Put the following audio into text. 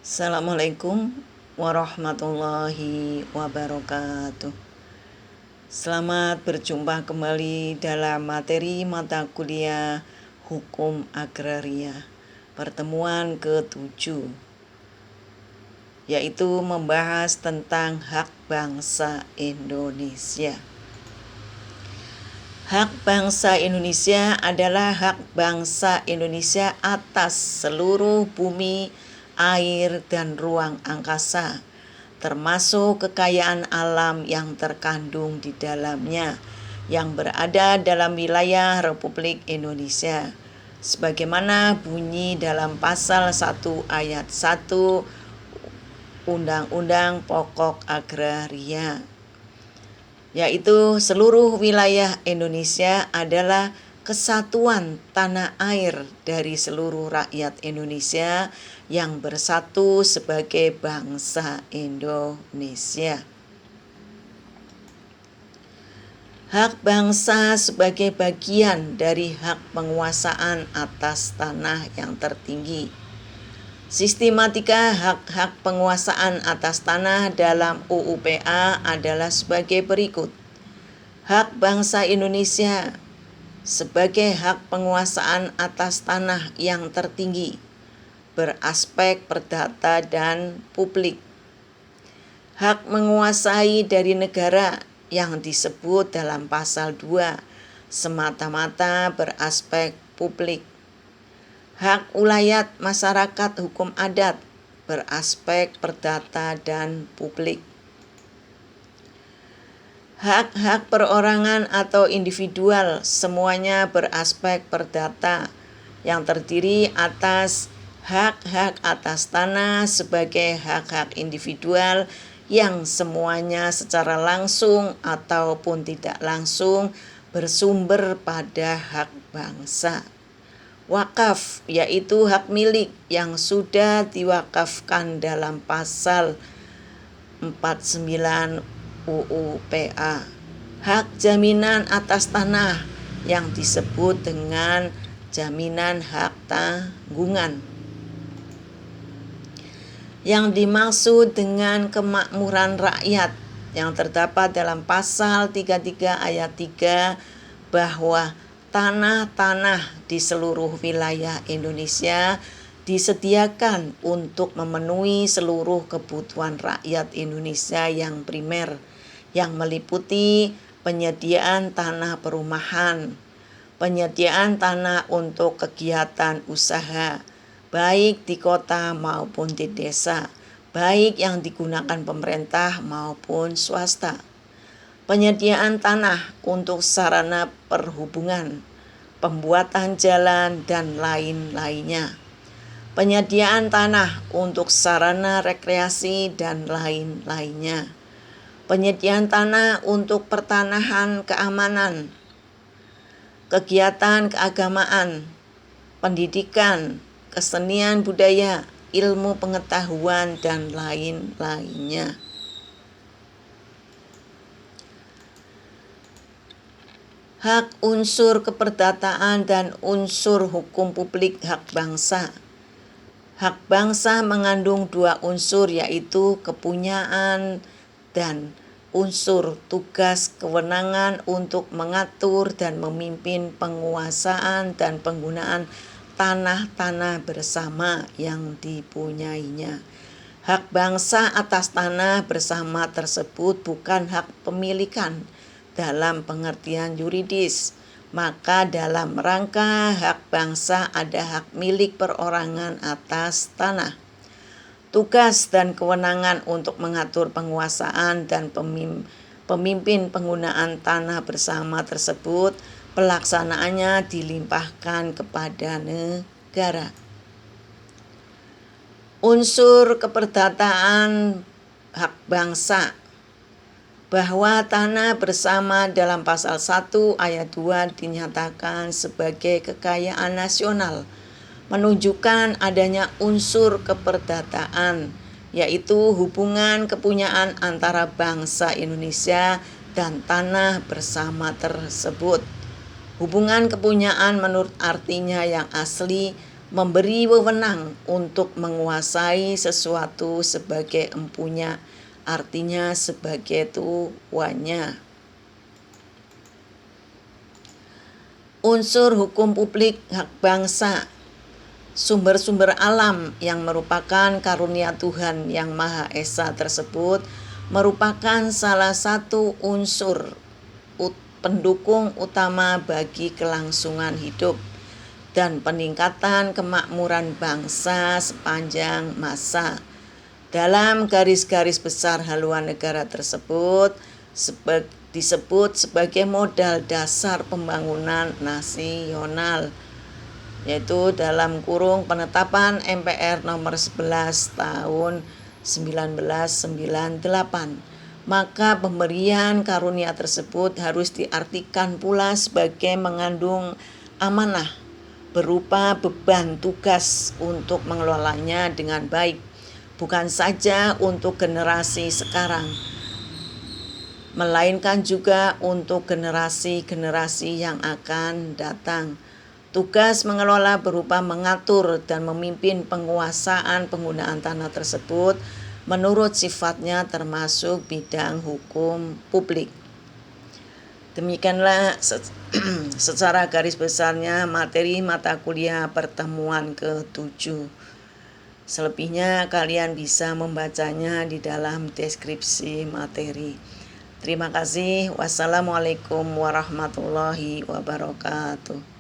Assalamualaikum warahmatullahi wabarakatuh. Selamat berjumpa kembali dalam materi mata kuliah Hukum Agraria pertemuan ke-7, yaitu membahas tentang hak bangsa Indonesia. Hak bangsa Indonesia adalah hak bangsa Indonesia atas seluruh bumi, air, dan ruang angkasa, termasuk kekayaan alam yang terkandung di dalamnya, yang berada dalam wilayah Republik Indonesia, sebagaimana bunyi dalam pasal 1 ayat 1 Undang-Undang Pokok Agraria, yaitu seluruh wilayah Indonesia adalah kesatuan tanah air dari seluruh rakyat Indonesia yang bersatu sebagai bangsa Indonesia. Hak bangsa sebagai bagian dari hak penguasaan atas tanah yang tertinggi. Sistematika hak-hak penguasaan atas tanah dalam UU PA adalah sebagai berikut. Hak bangsa Indonesia sebagai hak penguasaan atas tanah yang tertinggi, beraspek perdata dan publik. Hak menguasai dari negara yang disebut dalam pasal 2 semata-mata beraspek publik. Hak ulayat masyarakat hukum adat beraspek perdata dan publik. Hak-hak perorangan atau individual semuanya beraspek perdata, yang terdiri atas hak-hak atas tanah sebagai hak-hak individual yang semuanya secara langsung ataupun tidak langsung bersumber pada hak bangsa. Wakaf yaitu hak milik yang sudah diwakafkan dalam pasal 49 UU PA. Hak jaminan atas tanah yang disebut dengan jaminan hak tanggungan. Yang dimaksud dengan kemakmuran rakyat yang terdapat dalam pasal 33 ayat 3 bahwa tanah-tanah di seluruh wilayah Indonesia disediakan untuk memenuhi seluruh kebutuhan rakyat Indonesia yang primer, yang meliputi penyediaan tanah perumahan, penyediaan tanah untuk kegiatan usaha, baik di kota maupun di desa, baik yang digunakan pemerintah maupun swasta, penyediaan tanah untuk sarana perhubungan, pembuatan jalan, dan lain-lainnya, penyediaan tanah untuk sarana rekreasi dan lain-lainnya, penyediaan tanah untuk pertanahan keamanan, kegiatan keagamaan, pendidikan, kesenian budaya, ilmu pengetahuan, dan lain-lainnya. Hak unsur keperdataan dan unsur hukum publik hak bangsa. Hak bangsa mengandung dua unsur, yaitu kepunyaan dan unsur tugas kewenangan untuk mengatur dan memimpin penguasaan dan penggunaan tanah-tanah bersama yang dipunyainya. Hak bangsa atas tanah bersama tersebut bukan hak pemilikan dalam pengertian yuridis, maka dalam rangka hak bangsa ada hak milik perorangan atas tanah. Tugas dan kewenangan untuk mengatur penguasaan dan pemimpin penggunaan tanah bersama tersebut, pelaksanaannya dilimpahkan kepada negara. Unsur keperdataan hak bangsa, bahwa tanah bersama dalam pasal 1 ayat 2 dinyatakan sebagai kekayaan nasional, menunjukkan adanya unsur keperdataan, yaitu hubungan kepunyaan antara bangsa Indonesia dan tanah bersama tersebut. Hubungan kepunyaan menurut artinya yang asli memberi wewenang untuk menguasai sesuatu sebagai empunya, artinya sebagai tuannya. Unsur hukum publik hak bangsa. Sumber-sumber alam yang merupakan karunia Tuhan yang Maha Esa tersebut merupakan salah satu unsur pendukung utama bagi kelangsungan hidup dan peningkatan kemakmuran bangsa sepanjang masa. Dalam garis-garis besar haluan negara tersebut disebut sebagai modal dasar pembangunan nasional, yaitu dalam kurung penetapan MPR nomor 11 tahun 1998. Maka pemberian karunia tersebut harus diartikan pula sebagai mengandung amanah berupa beban tugas untuk mengelolanya dengan baik, bukan saja untuk generasi sekarang, melainkan juga untuk generasi-generasi yang akan datang. Tugas mengelola berupa mengatur dan memimpin penguasaan penggunaan tanah tersebut menurut sifatnya termasuk bidang hukum publik. Demikianlah secara garis besarnya materi mata kuliah pertemuan ke-7. Selebihnya kalian bisa membacanya di dalam deskripsi materi. Terima kasih. Wassalamualaikum warahmatullahi wabarakatuh.